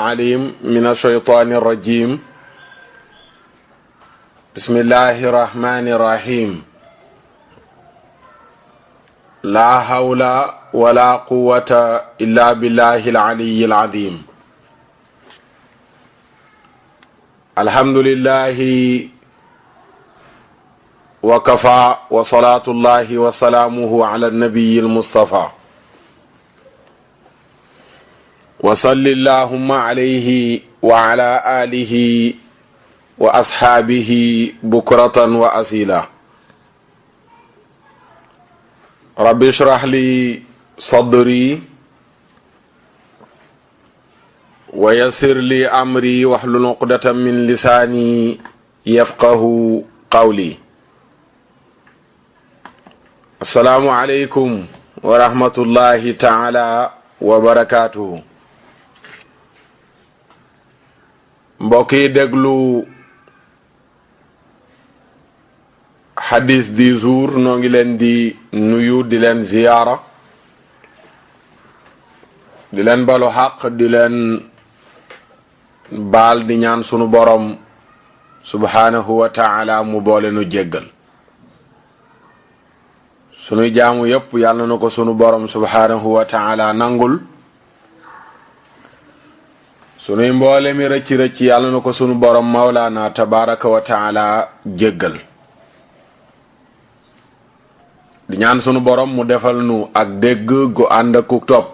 عليم من الشيطان الرجيم بسم الله الرحمن الرحيم لا حول ولا قوة إلا بالله العلي العظيم الحمد لله وكفى وصلاة الله وسلامه على النبي المصطفى وصل اللهم عليه وعلى آله وأصحابه بكرة وأصيلا رب اشرح لي صدري ويسر لي أمري واحلل عقدة من لساني يفقه قولي السلام عليكم ورحمة الله تعالى وبركاته mbokk yi déglu hadis du jour noo ngi leen di nuyu di leen ziyaara di leen balu xaq di leen baal di ñaan sunu borom subhanahu wa ta'ala mu boole nu jéggal sunu jaamu yépp yàlla na ko sunu borom subhanahu wa ta'ala nangul sunuy mboole mi rëcc yàlla na ko sunu borom mawlaana tabaraka wa taala jéggal di ñaan sunu borom mu defal nu ak dégg gu ànd ak topp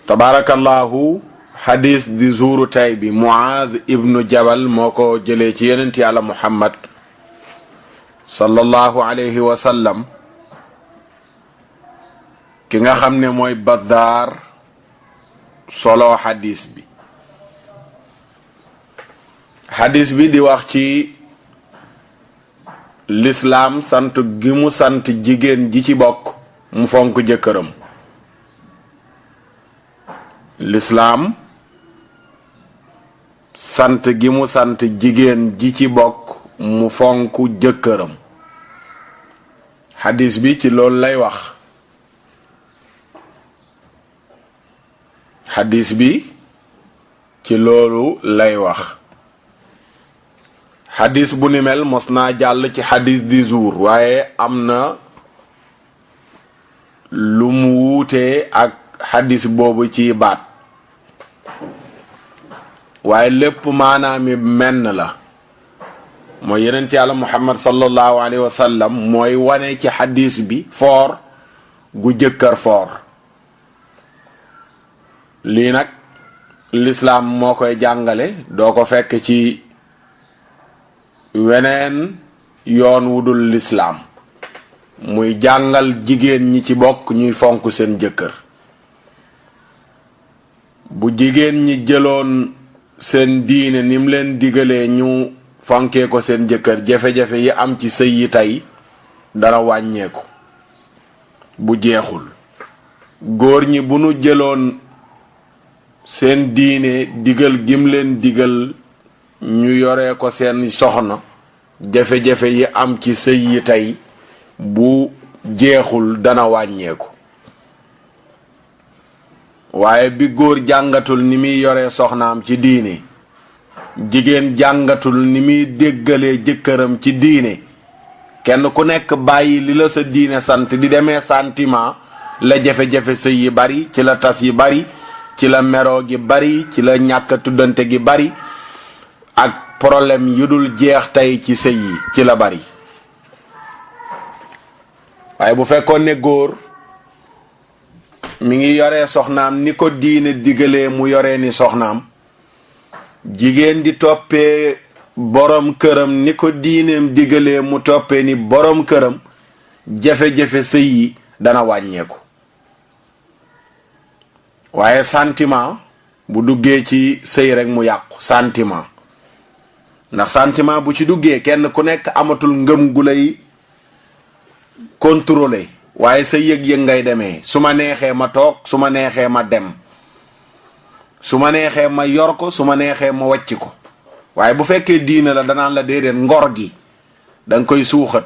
tabarakallahu hadis di zuuru tay bi Muaaz ibnu Jabal moo ko jëlee ci yonent yàlla Muhammad sallallahu alayhi wa sallam ki nga xam ne mooy Bazzaar solo hadis bi di wax ci lislaam sant gi mu sant jigéen ji ci bokk mu fonk jëkkëram lislaam sant gi mu sant jigéen ji ci bokk mu fonk jëkkëram hadis bi ci loolu lay wax hadis bi ci loolu lay wax hadis bu ni mel mos naa jàll ci hadis du jour waaye am na lu mu wuutee ak hadis boobu ci baat waaye lépp maanaami menn la mooy yonent yàlla Muhammad sallallahu alayhi wa sallam mooy wane ci hadis bi foor gu jëkkër foor lii nag lislaam moo koy jàngale doo ko fekk ci weneen yoon wudul lislaam muy jàngal jigéen ñi ci bokk ñuy fonk seen jëkkër bu jigéen ñi jëloon seen diine nim leen digalee ñu fonkee ko seen jëkkër jafe-jafe yi am ci sëy yi tey dana wàññeeku bu jeexul góor ñi bu nu jëloon seen diine digal gim leen digal ñu yoree ko seen soxna jafe-jafe yi am ci sëy yi tey bu jeexul dana wàññeeku waaye bi góor jàngatul ni muy yoree soxnaam ci diine jigéen jàngatul ni muy déggalee jëkkëram ci diine kenn ku nekk bàyyi li la sa diine sant di demee sentiment la jafe-jafe sëy yi bari ci la tas yi bari ci la meroo gi bari ci la ñàkk tuddante gi bari ak problème yu dul jeex tey ci sëy yi ci la bari waaye bu fekkoon ne góor mi ngi yoree soxnaam ni ko diine digalee mu yoree ni soxnaam jigéen di toppee borom këram ni ko diineem digalee mu toppee ni borom këram jafe-jafe sëy yi dana wàññeeku waaye sentiment bu duggee ci sëy rek mu yàqu sentiment ndax sentiment bu ci duggee kenn ku nekk amatul ngëm gu lay contrôler waaye sa yëg-yëg ngay demee su ma neexee ma toog su ma neexee ma dem su ma neexee ma yor ko su ma neexee ma wàcc ko waaye bu fekkee diine la danaan la déedéet ngor gi danga koy suuxat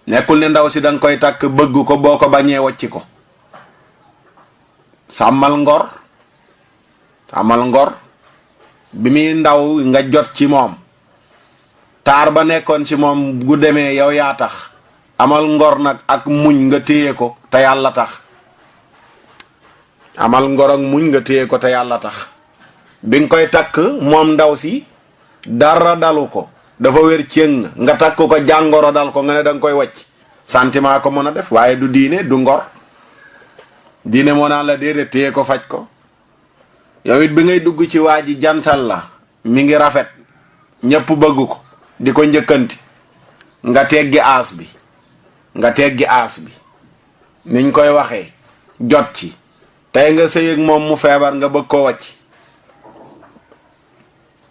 nekkul ne ndaw si danga koy takk bëgg ko boo ko bañee wàcc ko sàmmal ngor sàmmal ngor bi muy ndaw nga jot ci moom taar ba nekkoon ci moom gu demee yow yaa tax amal ngor nag ak muñ nga téye ko te yàlla tax amal ngor ak muñ nga téye ko te yàlla tax bi nga koy takk moom ndaw si dara dalu ko dafa wér cëng nga takk ko jàngoro dal ko nga ne danga koy wàcc sentiment ko mën a def waaye du diine du ngor diine moo naan la déedéet téye ko faj ko yow it bi ngay dugg ci waa ji jantal la mi ngi rafet ñépp bëgg ko di ko njëkkanti nga teggi aas bi niñ koy waxee jot ci tey nga sëy ak moom mu feebar nga bëgg ko wàcc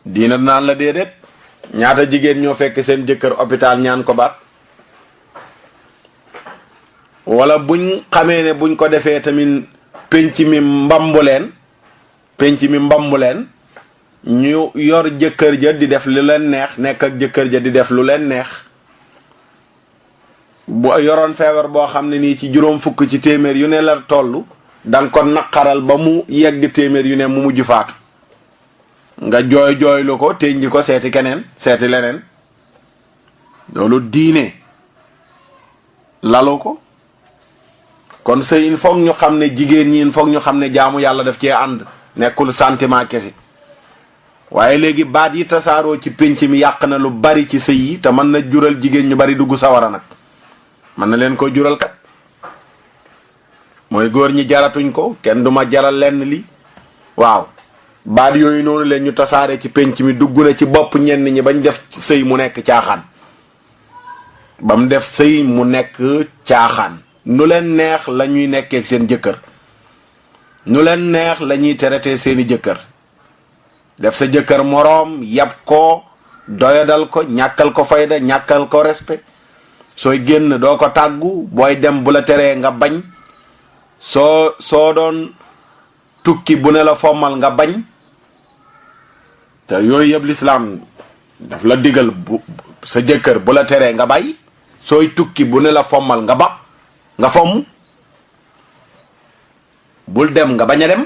diina naan la déedéet ñaata jigéen ñoo fekk seen jëkkër hôpital ñaan ko baat wala buñ xamee ne buñ ko defee tamit penc mi mbambu leen ñu yor jëkkër ja di def lu leen neex nekk ak jëkkër ja di def lu leen neex bu yoroon feebar boo xam ne nii ci juróom fukk ci téeméer yu ne la toll danga ko naqaral ba mu yegg téeméer yu ne mu mujj faatu nga jooylu ko ténji ko seeti keneen seeti leneen loolu diine lalu ko kon sëy il faut ñu xam ne jigéen ñi il faut ñu xam ne jaamu yàlla daf cee ànd nekkul sentiment kese waaye léegi baat yi tasaaroo ci pénc mi yàq na lu bari ci sëy yi te mën na jural jigéen ñu bari dugg sawara nag mën na leen ko jural kat mooy góor ñi jaratuñ ko kenn duma jaral lenn li waaw baat yooyu noonu leen ñu tasaare ci pénc mi dugg na ci bopp ñenn ñi bañ def sëy mu nekk caaxaan ba mu def sëy mu nekk caaxaan nu leen neex la ñuy nekkee seen jëkkër nu leen neex la ñuy traité seeni jëkkër def sa jëkkër moroom yab ko doyadal ko ñàkkal ko fayda ñàkkal ko respect sooy génn doo ko tàggu booy dem bu la teree nga bañ soo doon tukki bu ne la fommal nga bañ te yooyu yëpp lislaam daf la digal sa jëkkër bu la teree nga bàyyi sooy tukki bu ne la fommal nga fomm bul dem nga bañ a dem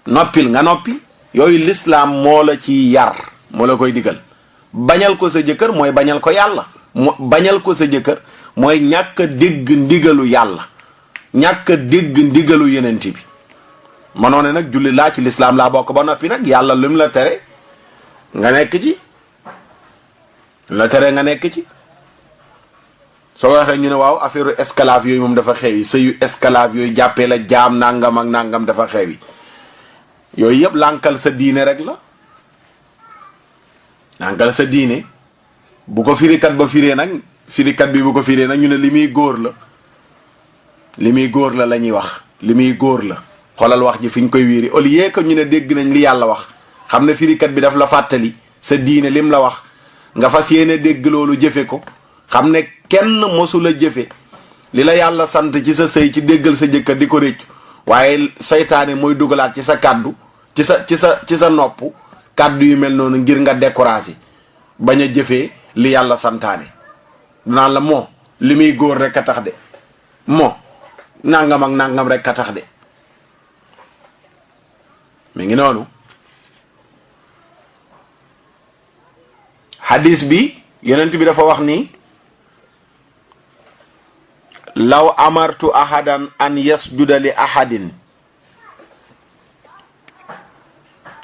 noppil nga noppi yooyu lislaam moo la ci yar moo la koy digal bañal ko sa jëkkër mooy bañal ko yàlla bañal ko sa jëkkër mooy ñàkk a dégg ndigalu yàlla ñàkk a dégg ndigalu yenent bi mënoo ne nag julli laa ci lislaam laa bokk ba noppi nag yàlla lim la tere nga nekk ci la tere nga nekk ci soo waxee ñu ne waaw affaire esclave yooyu moom dafa xewi sëyu esclave yooyu jàppee la jaam nangam ak nangam dafa xewi yooyu yëpp lànkal sa diine rek la lànkal sa diine bu ko firikat ba firee nag firikat bi bu ko firee nag ñu ne li muy góor la ñuy wax li muy góor la xoolal wax ji fi ñu koy wiiri au lieu que ñu ne dégg nañ li yàlla wax xam ne firikat bi daf la fàttali sa diine lim la wax nga fas yéene dégg loolu jëfe ko xam ne kenn mosula jëfe li la yàlla sant ci sa sëy ci déggal sa jëkkër di ko réccu waaye saytaane mooy dugalaat ci sa kàddu ci sa nopp kàddu yu mel noonu ngir nga découragé bañ a jëfee li yàlla santaane danaan la moo li muy góor rek a tax de moo nangam ak nangam rek a tax de mi ngi noonu hadis bi yonent bi dafa wax ni law amartu ahadan an yasjuda li ahadin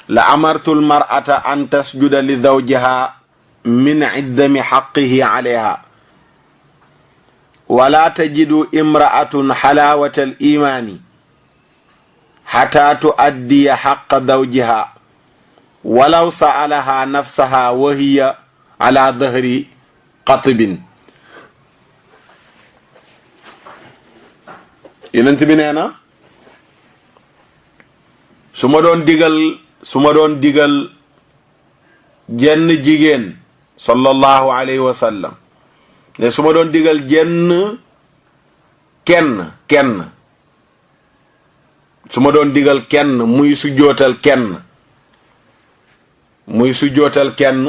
la amartu almar'ata an tasjuda li zawjiha min iddami haqqihi alayha wala tajidu imra'atun halawata al-imani hatta tuaddiya haqqa zawjiha walaw sa'alaha nafsaha wa hiya ala dhahri qatbin yonent bi nee na su ma doon digal jenn jigéen sallallahu alayhi wa sallam ne su ma doon digal kenn su ma doon digal kenn muy sujjootal kenn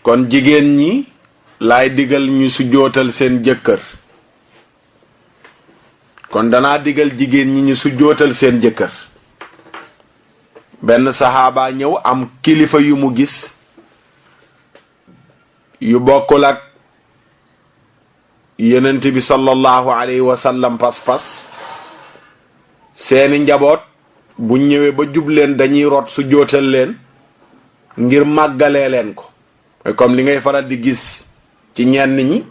kon jigéen ñi laay digal ñu sujjootal seen jëkkër kon danaa digal jigéen ñi ñu sujjootal seen jëkkër. benn saxaaba ñëw am kilifa yu mu gis yu bokkul ak yonent bi sallallahu alayhi wa sallam pas-pas seeni njaboot bu ñëwee ba jub leen dañuy rot sujjootal leen ngir màggalee leen ko comme li ngay faral di gis ci ñenn ñi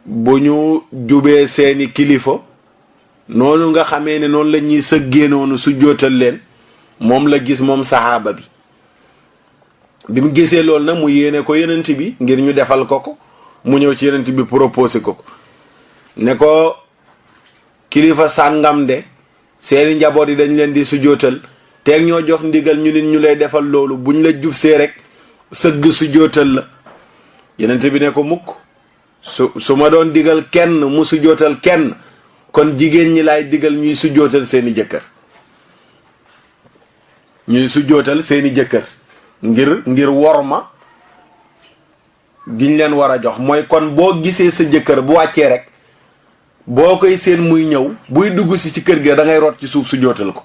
bu ñu jubee seeni kilifa noonu nga xamee ne noonu la ñuy sëggee noonu sujjootal leen moom la gis moom saxaaba bi mu gisee loolu nag mu yéene ko yonent bi ngir ñu defal ko mu ñëw ci yonent bi proposé ko ne ko kilifa sàngam de seeni njaboot yi dañ leen di sujjootal teeg ñoo jox ndigal ñu nit ñu lay defal loolu buñ la jub see rek sëgg sujjootal la. yonent bi ne ko mukk su ma doon digal kenn mu sujjootal kenn kon jigéen ñi laay digal ñuy sujjootal seeni jëkkër ngir worma giñ leen war a jox mooy kon boo gisee sa jëkkër bu wàccee rek boo koy seen muy ñëw buy dugg si ci kër gi da ngay rot ci suuf sujjootal ko.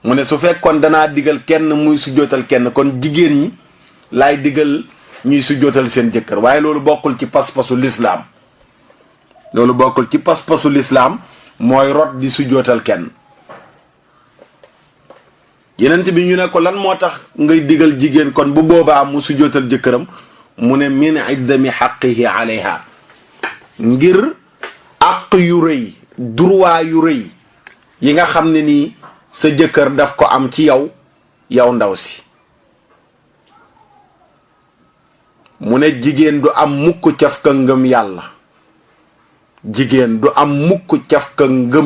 mu ne su fekkoon danaa digal kenn muy sujjootal kenn kon jigéen ñi laay digal ñuy sujjootal seen jëkkër waaye loolu bokkul ci pas-pasu lislaam mooy rot di sujjootal kenn. yenent bi ñu ne ko lan moo tax ngay digal jigéen kon bu boobaa mu sujjootal jëkkëram mu ne min iddami xaqihi alayha ngir àq yu rëy droit yu rëy yi nga xam ne nii sa jëkkër daf ko am ci yow ndaw si. mu ne jigéen du am mukk cafka ngëm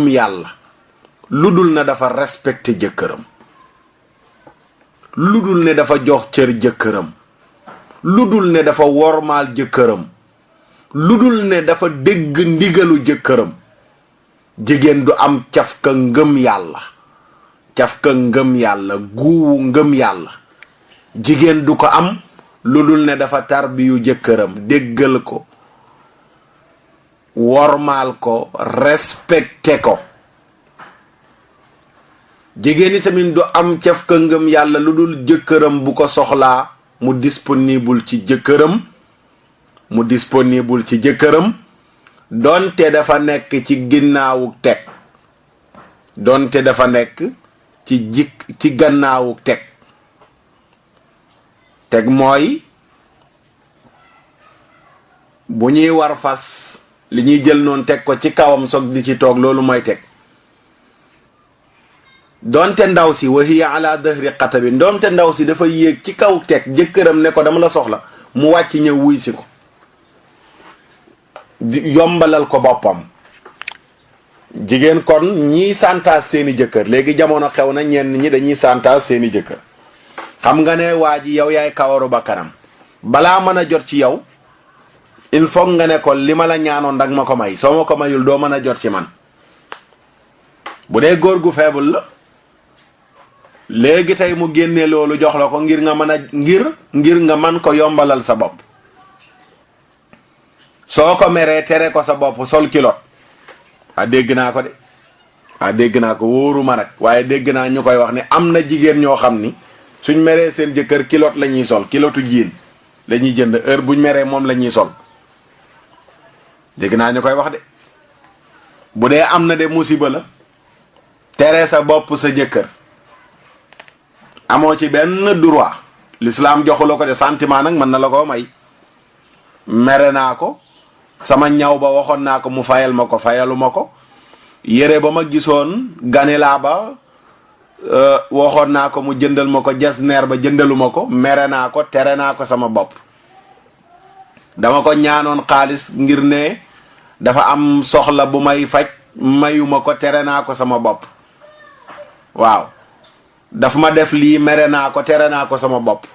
yàlla lu dul na dafa respecté jëkkëram, lu dul ne dafa jox cër jëkkëram, lu dul ne dafa wormaal jëkkëram, lu dul ne dafa dégg ndigalu jëkkëram. jigéen du am cafka ngëm yàlla guuwu ngëm yàlla jigéen du ko am lu dul ne dafa tarbiyu jëkkëram, déggal ko, wormaal ko, respecté ko. jigéen yi tamit du am cafka ngëm yàlla lu dul jëkkëram bu ko soxlaa mu disponible ci jëkkëram donte dafa nekk ci ginnaawu teg teg mooy bu ñuy war fas li ñuy jël noonu teg ko ci kawam soog di ci toog loolu mooy teg. donte ndaw si wa hiya ala dahri xatabi doonte ndaw si dafa yéeg ci kaw teg jëkkëram ne ko dama la soxla mu wàcc ñëw wuy si ko yombalal ko boppam. jigéen kon ñii santaas seeni jëkkër léegi jamono xew na ñenn ñi dañuy santaas seeni jëkkër. xam nga ne waa ji yow yaay kawaru ba kanam balaa mën a jot ci yow il faut nga ne ko li ma la ñaanoon dag ma ko may soo ma ko mayul doo mën a jot ci man. bu dee góor gu faible la léegi tey mu génnee loolu jox la ko ngir nga mën a ngir nga man ko yombalal sa bopp. soo ko meree tere ko sa bopp sol kilot dégg naa ko wóoruma nag waaye dégg naa ñu koy wax ne am na jigéen ñoo xam ni suñ meree seen jëkkër kilot la ñuy sol kilotu jiin la ñuy jënd heure buñ meree moom la ñuy sol dégg naa ñu koy wax de. bu dee am na de musiba la tere sa bopp sa jëkkër amoo ci benn droit l'islam joxu la ko de sentiment nag mën na la koo may. mere naa ko sama ñaw ba waxoon naa ko mu fayal ma ko fayalu ma ko yére ba ma gisoon ganelaa ba waxoon naa ko mu jëndal ma ko jasneer ba jëndalu ma ko mere naa ko tere naa ko sama bopp. dama ko ñaanoon xaalis ngir ne dafa am soxla bu may faj mayuma ko tere naa ko sama bopp. waaw daf ma def lii mere naa ko tere naa ko sama bopp.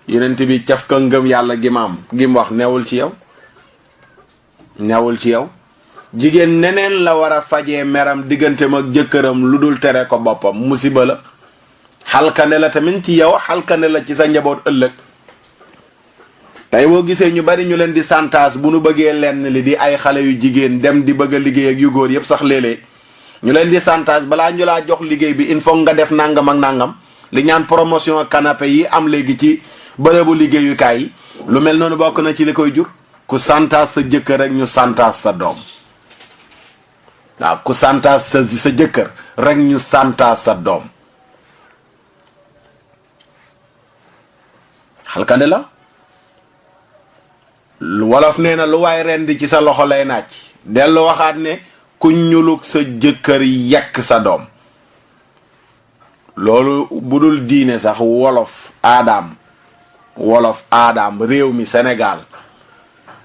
yonent bi caf ka ngëm yàlla gi ma am gi mu wax newul ci yow jigéen neneen la war a fajee meram digganteem ak jëkkëram lu dul tere ko boppam musiba la xalkane la tamit ci yow xalkane la ci sa njaboot ëllëg. tey boo gisee ñu bari ñu leen di santaas bu nu bëggee lenn li di ay xale yu jigéen dem di bëgg a liggéey ak yu góor yëpp sax léeg-léeg ñu leen di santaas balaa ñu laa jox liggéey bi il faut nga def nangam ak nangam li ñaan promotion canapé yi am léegi ci bërëbu liggéeyukaay yi lu mel noonu bokk na ci li koy jur. ku santaas sa jëkkër rek ñu santaas sa doom waaw ku santaas sa jëkkër rek ñu santaas sa doom xalkande la wolof nee na lu waay rendi ci sa loxo lay naaj dellu waxaat ne ku ñuluk sa jëkkër yekk sa doom loolu bu dul diine sax wolof aadaam réew mi Sénégal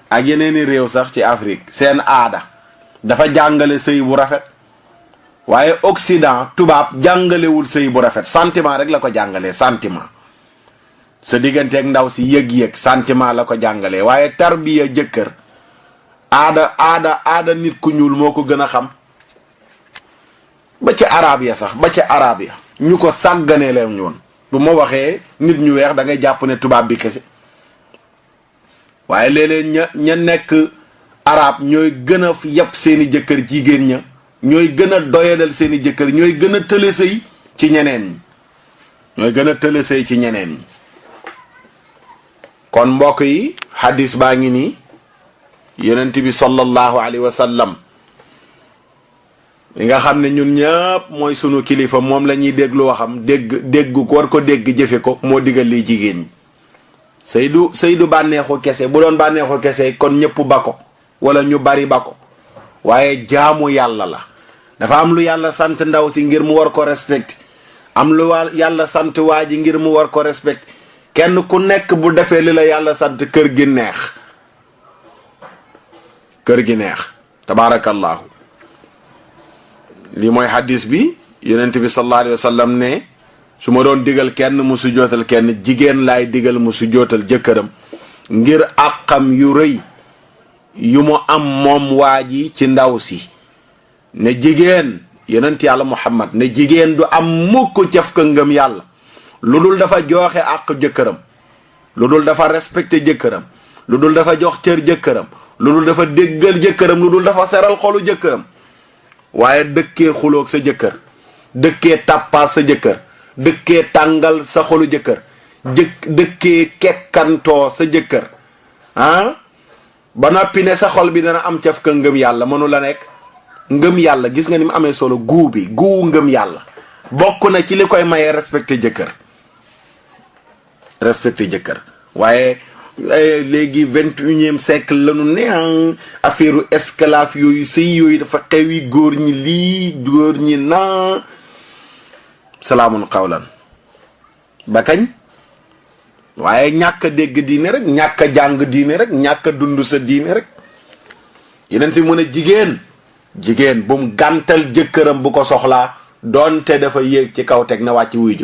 ak yeneeni réew sax ci Afrique seen aada dafa jàngale sëy bu rafet waaye Occident tubaab jàngalewul sëy bu rafet sentiment rek la ko jàngalee sentiment sa digganteeg ndaw si yëg-yëg sentiment la ko jàngalee waaye tarbiya jëkkër aada nit ku ñuul moo ko gën a xam ba ci arab ya sax ba ci arab ya ñu ko sàgganee leen ñoon bu ma waxee nit ñu weex da ngay jàpp ne tubaab bi kese waaye léeg-léeg ña nekk arab ñooy gën a yàpp seeni jëkkër jigéen ña ñooy gën a doyadal seeni jëkkër ñooy gën a tële sëy ci ñeneen ñi kon mbokk yi hadis baa ngi nii yonent bi sallallahu alayhi wa sallam li nga xam ne ñun ñëpp mooy sunu kilifa moom la ñuy déglu waxam dégg war ko dégg jëfe ko moo digal li jigéen ñi Seydou bànneexu kese bu doon bànneexu kese kon ñëpp ba ko wala ñu bari ba ko waaye jaamu yàlla la dafa am lu yàlla sant ndaw si ngir mu war ko respecté am lu yàlla sant waa ji ngir mu war ko respecté kenn ku nekk bu defee li la yàlla sant kër gi neex tabaarakallaahu lii mooy hadis bi yonent bi sallallahu alayhi wa sallam ne su ma doon digal kenn mu su jootal kenn jigéen laay digal mu su jootal jëkkëram ngir àqam yu rëy yu mu am moom waa ji ci ndaw si ne jigéen yonent yàlla Muhammad ne jigéen du am mukk caf ka ngëm yàlla lu dul dafa joxe àq jëkkëram lu dul dafa respecté jëkkëram lu dul dafa jox cër jëkkëram lu dul dafa déggal jëkkëram lu dul dafa seral xolu jëkkëram waaye dëkkee xuloog sa jëkkër dëkkee tàppaas sa jëkkër dëkkee tàngal sa xolu jëkkër dëkkee kekkantoo sa jëkkër ba noppi ne sa xol bi dana am caf ka ngëm yàlla mënu la nekk ngëm yàlla gis nga ni mu amee solo guu ngëm yàlla bokk na ci li koy mayee respecté jëkkër waaye léegi 21e siècle la ñu ne affaire esclave yooyu sëy yooyu dafa xewi góor ñi lii góor ñi naa salaamun qawlan ba kañ waaye ñàkk a dégg diine rek ñàkk a jàng diine rek ñàkk a dund sa diine rek yeneen fi mu ne jigéen bu mu gàntal jëkkëram bu ko soxlaa doonte dafa yéeg ci kaw teg na wàcc wuy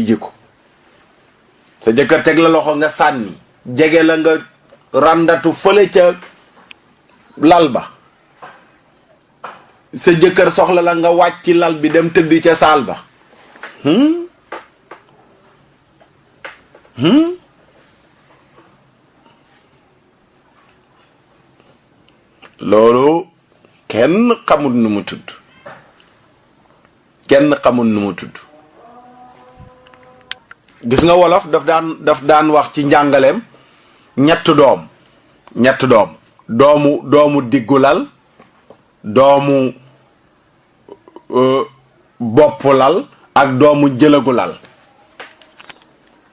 ji ko sa jëkkër teg la loxo nga sànni jege la nga randatu fële ca lal ba sa jëkkër soxla la nga wàcc ci lal bi dem tëddi ca saal ba loolu kenn xamul nu mu tudd gis nga wolof daf daan wax ci njàngaleem ñett doom doomu diggulal doomu boppulal ak doomu jëlagulal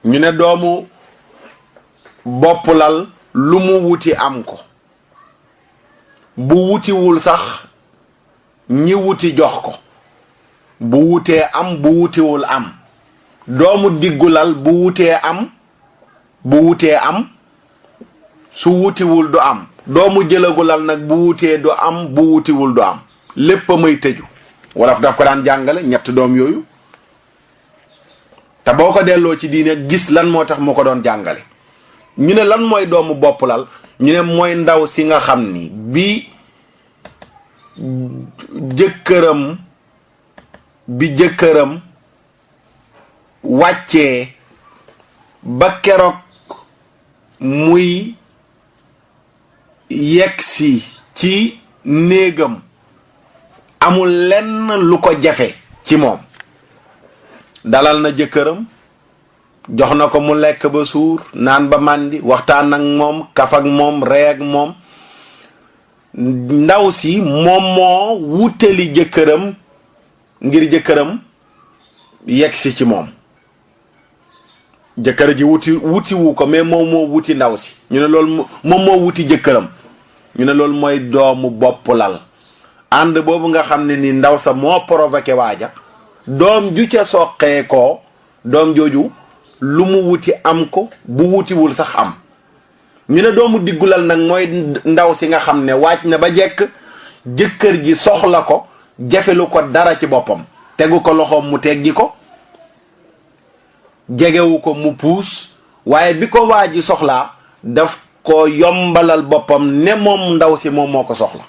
ñu ne doomu boppulal lu mu wuti am ko bu wutiwul sax ñi wuti jox ko bu wutee am bu wutiwul am doomu diggulal bu wutee am su wutiwul du am doomu jëlagulal nag bu wutee du am bu wutiwul du am lépp a may tëju wolof daf ko daan jàngale ñett doom yooyu te boo ko delloo ci diine gis lan moo tax mu ko doon jàngale ñu ne lan mooy doomu boppulal ñu ne mooy ndaw si nga xam ni bi jëkkëram wàccee ba keroog muy yegsi ci néegam amul lenn lu ko jafe ci moom. dalal na jëkkëram, jox na ko mu lekk ba suur, naan ba màndi, waxtaan ak moom, kaf ak moom, ree ak moom. ndaw si moom moo wutali jëkkëram ngir jëkkëram yegsi ci moom. jëkkër ji wutiwu ko, mais moom moo wuti ndaw si. ñu ne loolu moom moo wuti jëkkëram. ñu ne loolu mooy doomu bopp lal. ànd boobu nga xam ne ni ndaw sa moo provoqué waaja, doom ju ca soqee ko, doom jooju lu mu wuti am ko, bu wutiwul sax am. ñu ne doomu diggulal nag mooy ndaw si nga xam ne waaj na ba jekk, jëkkër ji soxla ko, jafelu ko dara ci boppam, tegu ko loxoom mu teggi ko, jegewu ko mu puus, waaye bi ko waaji soxlaa daf ko yombalal boppam ne moom ndaw si moom moo ko soxla.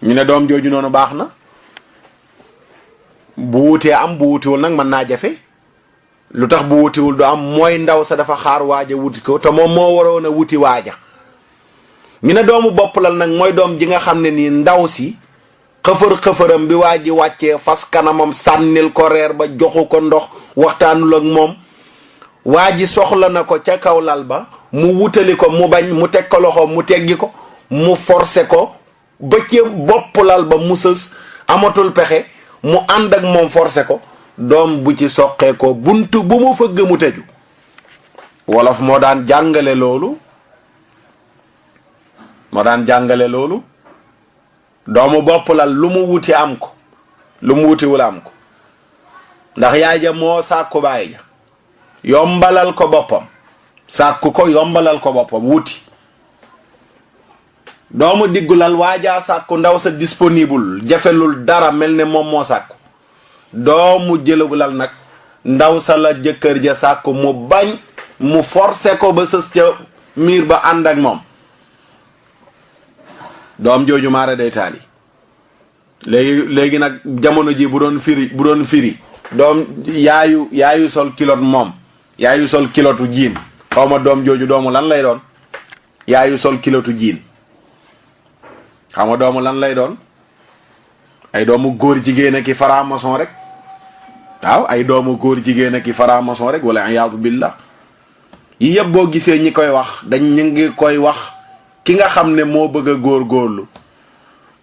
ñu ne doom jooju noonu baax na. bu wutee am, bu wutiwul nag mën naa jafe. lu tax bu wutiwul du am mooy ndaw sa dafa xaar waaja wuti ko, te moom moo waroon a wuti waaja. ñu ne doomu bopp lal nag mooy doom ji nga xam ne nii ndaw si xëfër-xëfëram bi waa ji wàccee fas kanamam, sànnil ko reer ba, joxu ko ndox, waxtaanul ak moom. waa ji soxla na ko ca kaw lal ba, mu wutali ko, mu bañ, mu teg ko loxo, mu teggi ko, mu forcé ko ba ca bopp lal ba mu sës, amatul pexe, mu ànd ak moom forcé ko. doom bu ci soqee ko, buntu bu mu fëgg mu tëju. wolof moo daan jàngale loolu. doomu bopp lal lu mu wuti am ko, lu mu wutiwul am ko. ndax yaay ja moo sàkku baay ja, yombalal ko boppam, sàkku ko, yombalal ko boppam, wuti. doomu diggulal waajaa sàkku, ndaw sa disponible, jafelul dara, mel ne moom moo sàkku. doomu jëlagulal nag ndaw sa la jëkkër ja sàkku, mu bañ, mu forcé ko ba sës ca miir ba ànd ak moom. doom jooju maara day taali. léegi nag jamono ji bu doon firi doom yaayu sol kilot moom, yaayu sol kilotu jiin, xaw ma doom jooju doomu lan lay doon. yaayu sol kilotu jiin, xaw ma doomu lan lay doon. ay doomu góor jigéen a ki faramason rek. waaw, ay doomu góor jigéen a ki faramason rek, wala iyaadu billah. yi yëpp boo gisee ñi koy wax, ñu ngi koy wax ki nga xam ne moo bëgg a góorgóorlu,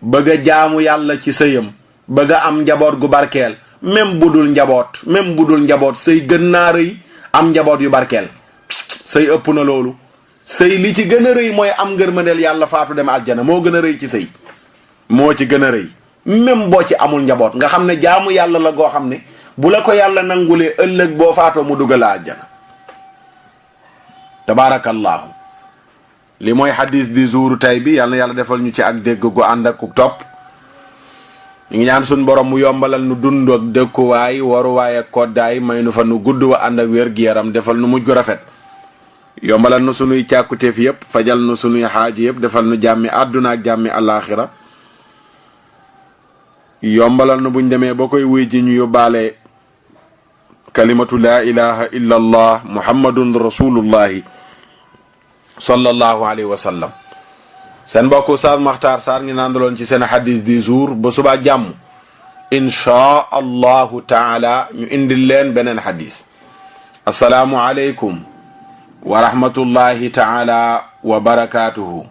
bëgg a jaamu yàlla ci sëyam, bëgg a am njaboot gu barkeel. même bu dul njaboot sëy gën naa rëy am njaboot yu barkeel. sëy ëpp na loolu. sëy li ci gën a rëy mooy am ngërmandeel yàlla, faatu dem aljana, moo gën a rëy ci sëy. moo ci gën a rëy. même boo ci amul njaboot, nga xam ne jaamu yàlla la goo xam ne bu la ko yàlla nangulee ëllëg boo faatoo mu dugal aljana. tabaarakallahu. li mooy xadis di jouru tay bi. yàlla na yàlla defal ñu ci ak dégg gu ànd ak ku topp. ñu ngi ñaan suñ borom mu yombalal nu dund ak dëkkuwaay, waruwaay ak koddaay, may nu fa nu gudd wa ànd ak wér-gi-yaram, defal nu mujj gu rafet. yombalal nu sunuy càkkuteef yëpp, fajal nu sunuy xaaju yëpp, defal nu jàmmi àdduna ak jàmmi alaaxira. yombalal nu buñ demee ba koy wuy ji ñu yóbbaale kalimatu laa ilaha illa allah muhammadun rasulullahi sallallahu alayhi wa sallam. seen mbokk Oustaz Makhtar Sarr ngi nandaloon ci seen hadis du jour. ba suba jàmm inchaa allahu taala ñu indil leen beneen hadis. asalaamu aleykum wa rahmatullahi taala wa barakatuhu.